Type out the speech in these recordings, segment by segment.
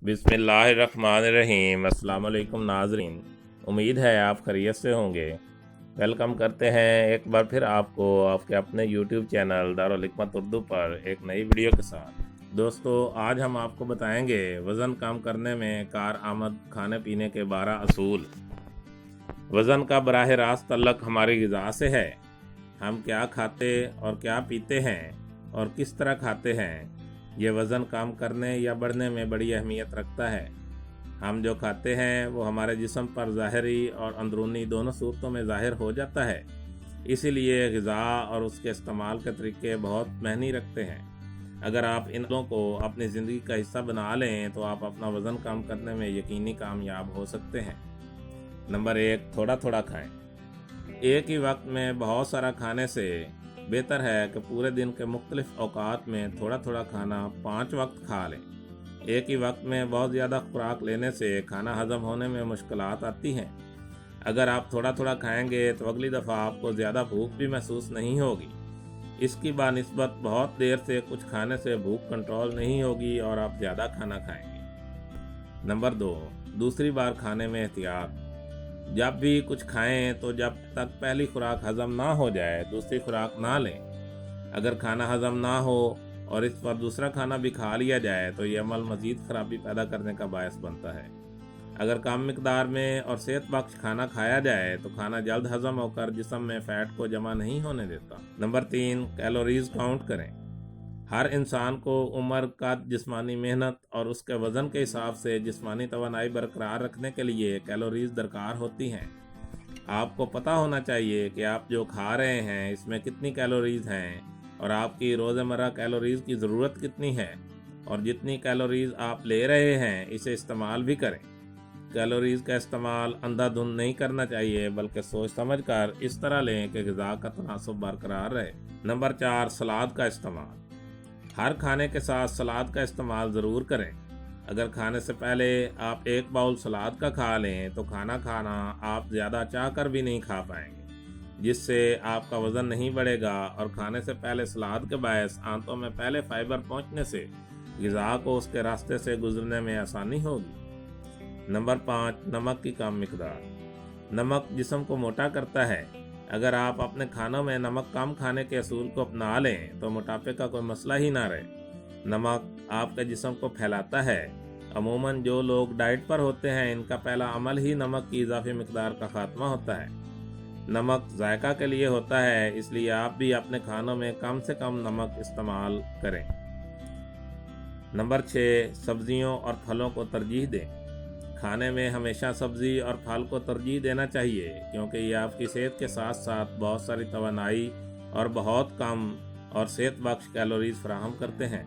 बिस्मिल्लाहिर्रहमानिर्रहीम। अस्सलाम वालेकुम नाज़रीन, उम्मीद है आप खैरियत से होंगे। वेलकम करते हैं एक बार फिर आपको आपके अपने यूट्यूब चैनल दारुल हिकमत उर्दू पर एक नई वीडियो के साथ। दोस्तों, आज हम आपको बताएंगे वज़न कम करने में कारआमद खाने पीने के 12 असूल। वज़न का बराह रास्त तल्लुक़ हमारी ग़िज़ा से है। हम क्या खाते और क्या पीते हैं और किस तरह खाते हैं, ये वज़न कम करने या बढ़ने में बड़ी अहमियत रखता है। हम जो खाते हैं वो हमारे जिस्म पर ज़ाहिरी और अंदरूनी दोनों सूरतों में ज़ाहिर हो जाता है। इसीलिए ग़िज़ा और उसके इस्तेमाल के तरीके बहुत मायने रखते हैं। अगर आप इन को अपनी ज़िंदगी का हिस्सा बना लें तो आप अपना वज़न कम करने में यकीनी कामयाब हो सकते हैं। नंबर 1, थोड़ा थोड़ा खाएं। एक ही वक्त में बहुत सारा खाने से बेहतर है कि पूरे दिन के मुख्तलिफ औकात में थोड़ा थोड़ा खाना 5 वक्त खा लें। एक ही वक्त में बहुत ज़्यादा खुराक लेने से खाना हज़म होने में मुश्किलात आती हैं। अगर आप थोड़ा थोड़ा खाएंगे तो अगली दफ़ा आपको ज़्यादा भूख भी महसूस नहीं होगी। इसकी बानिस्बत बहुत देर से कुछ खाने से भूख कंट्रोल नहीं होगी और आप ज़्यादा खाना खाएंगे। नंबर 2, दूसरी बार खाने में एहतियात। जब भी कुछ खाएं तो जब तक पहली खुराक हज़म ना हो जाए दूसरी खुराक ना लें। अगर खाना हज़म ना हो और इस पर दूसरा खाना भी खा लिया जाए तो ये अमल मज़ीद ख़राबी पैदा करने का बायस बनता है। अगर कम मिकदार में और सेहत बख्श खाना खाया जाए तो खाना जल्द हज़म होकर जिस्म में फ़ैट को जमा नहीं होने देता। नंबर 3, कैलोरीज़ काउंट करें। हर इंसान को उम्र, कद, जिस्मानी मेहनत और उसके वज़न के हिसाब से जिस्मानी तवानाई बरकरार रखने के लिए कैलोरीज़ दरकार होती हैं। आपको पता होना चाहिए कि आप जो खा रहे हैं इसमें कितनी कैलोरीज़ हैं और आपकी रोज़मर्रा कैलोरीज़ की ज़रूरत कितनी है, और जितनी कैलोरीज़ आप ले रहे हैं इसे इस्तेमाल भी करें। कैलोरीज़ का इस्तेमाल अंधाधुंध नहीं करना चाहिए बल्कि सोच समझ कर इस तरह लें कि ग़िज़ा का तनासुब बरकरार रहे। नंबर 4, सलाद का इस्तेमाल। हर खाने के साथ सलाद का इस्तेमाल ज़रूर करें। अगर खाने से पहले आप एक बाउल सलाद का खा लें तो खाना आप ज़्यादा चाह कर भी नहीं खा पाएंगे, जिससे आपका वज़न नहीं बढ़ेगा और खाने से पहले सलाद के बायस आंतों में पहले फाइबर पहुंचने से ग़िज़ा को उसके रास्ते से गुजरने में आसानी होगी। नंबर 5, नमक की कम मिकदार। नमक जिस्म को मोटा करता है। अगर आप अपने खानों में नमक कम खाने के असूल को अपना लें तो मोटापे का कोई मसला ही ना रहे। नमक आपके जिस्म को फैलाता है। अमूमन जो लोग डाइट पर होते हैं इनका पहला अमल ही नमक की इजाफी मिकदार का खात्मा होता है। नमक जायका के लिए होता है, इसलिए आप भी अपने खानों में कम से कम नमक इस्तेमाल करें। नंबर 6, सब्जियों और फलों को तरजीह दें। खाने में हमेशा सब्ज़ी और फल को तरजीह देना चाहिए क्योंकि ये आपकी सेहत के साथ साथ बहुत सारी तवानाई और बहुत कम और सेहत बख्श कैलोरीज़ फराहम करते हैं।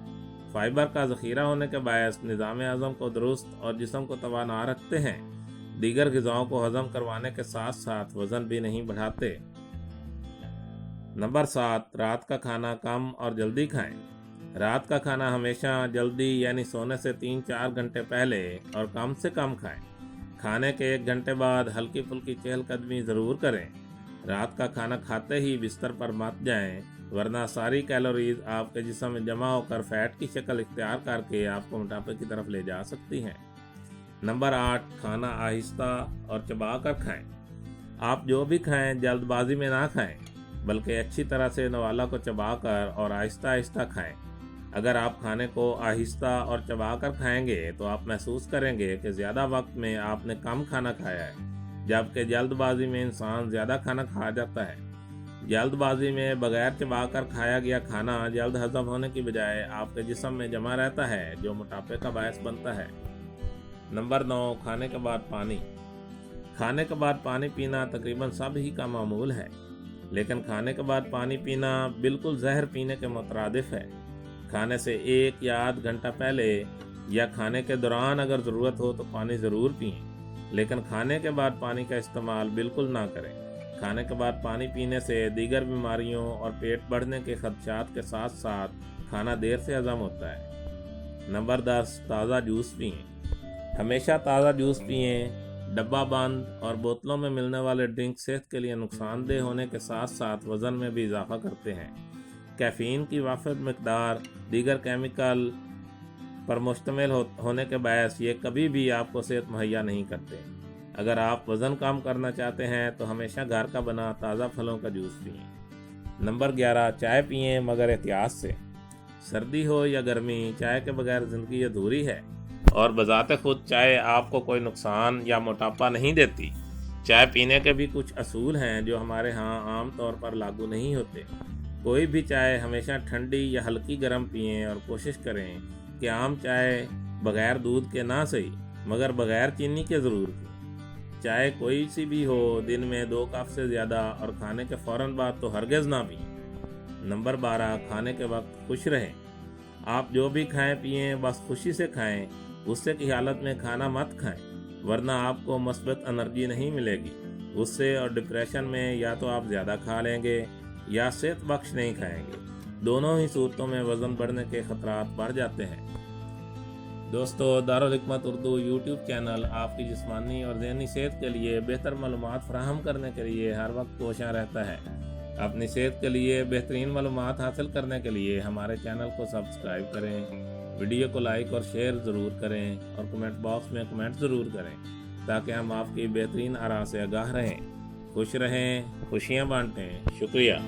फाइबर का ज़ख़ीरा होने के बायस निज़ाम हज़म को दुरुस्त और जिस्म को तवाना रखते हैं। दीगर ग़िज़ाओं को हज़म करवाने के साथ साथ वज़न भी नहीं बढ़ाते। नंबर 7, रात का खाना कम और जल्दी खाएं। रात का खाना हमेशा जल्दी यानी सोने से 3-4 घंटे पहले और कम से कम खाएं। खाने के 1 घंटे बाद हल्की फुल्की चहलकदमी ज़रूर करें। रात का खाना खाते ही बिस्तर पर मत जाएं, वरना सारी कैलोरीज आपके जिस्म में जमा होकर फ़ैट की शक्ल इख्तियार करके आपको मोटापे की तरफ ले जा सकती हैं। नंबर 8, खाना आहिस्ता और चबा कर खाएँ। आप जो भी खाएँ जल्दबाजी में ना खाएँ, बल्कि अच्छी तरह से नवाला को चबा कर और आहिस्ता आहिस्ता खाएँ। अगर आप खाने को आहिस्ता और चबा कर खाएंगे तो आप महसूस करेंगे कि ज़्यादा वक्त में आपने कम खाना खाया है, जबकि जल्दबाजी में इंसान ज़्यादा खाना खा जाता है। जल्दबाजी में बगैर चबा कर खाया गया खाना जल्द हज़म होने की बजाय आपके जिस्म में जमा रहता है, जो मोटापे का बायस बनता है। नंबर 9, खाने के बाद पानी। खाने के बाद पानी पीना तकरीबन सब ही का मामूल है, लेकिन खाने के बाद पानी पीना बिल्कुल जहर पीने के मुतरादिफ है। खाने से 1 या आध घंटा पहले या खाने के दौरान अगर ज़रूरत हो तो पानी ज़रूर पिएं, लेकिन खाने के बाद पानी का इस्तेमाल बिल्कुल ना करें। खाने के बाद पानी पीने से दीगर बीमारियों और पेट बढ़ने के खदशात के साथ साथ खाना देर से हज़म होता है। नंबर 10, ताज़ा जूस पिएं। हमेशा ताज़ा जूस पिएं। डब्बा बंद और बोतलों में मिलने वाले ड्रिंक सेहत के लिए नुकसानदेह होने के साथ साथ वज़न में भी इजाफा करते हैं। कैफ़ीन की वाफिर मिकदार, दीगर केमिकल पर मुश्तमिल होने के बायस ये कभी भी आपको सेहत मुहैया नहीं करते। अगर आप वज़न कम करना चाहते हैं तो हमेशा घर का बना ताज़ा फलों का जूस पिएं। नंबर 11, चाय पिएं मगर एहतियात से। सर्दी हो या गर्मी, चाय के बगैर ज़िंदगी अधूरी है। और बज़ाते खुद चाय आपको कोई नुकसान या मोटापा नहीं देती। चाय पीने के भी कुछ असूल हैं जो हमारे यहाँ आम तौर पर लागू नहीं होते। कोई भी चाय हमेशा ठंडी या हल्की गर्म पिएं और कोशिश करें कि आम चाय बग़ैर दूध के ना सही मगर बग़ैर चीनी के ज़रूर पिएं। चाय कोई सी भी हो, दिन में 2 कप से ज़्यादा और खाने के फ़ौरन बाद तो हरगिज़ ना पिएं। नंबर 12, खाने के वक्त खुश रहें। आप जो भी खाएं पिएं बस खुशी से खाएं। गुस्से की हालत में खाना मत खाएं, वरना आपको मस्बत एनर्जी नहीं मिलेगी। गुस्से और डिप्रेशन में या तो आप ज़्यादा खा लेंगे या सेहत बख्श नहीं खाएंगे। दोनों ही सूरतों में वज़न बढ़ने के ख़तरात बढ़ जाते हैं। दोस्तों, दारुल हिकमत उर्दू यूट्यूब चैनल आपकी जिस्मानी और ज़हनी सेहत के लिए बेहतर मालूमात फराहम करने के लिए हर वक्त कोशां रहता है। अपनी सेहत के लिए बेहतरीन मालूमात हासिल करने के लिए हमारे चैनल को सब्सक्राइब करें, वीडियो को लाइक और शेयर ज़रूर करें और कमेंट बॉक्स में कमेंट ज़रूर करें ताकि हम आपकी बेहतरीन आरा से आगाह रहें। खुश रहें, खुशियाँ बांटें। शुक्रिया।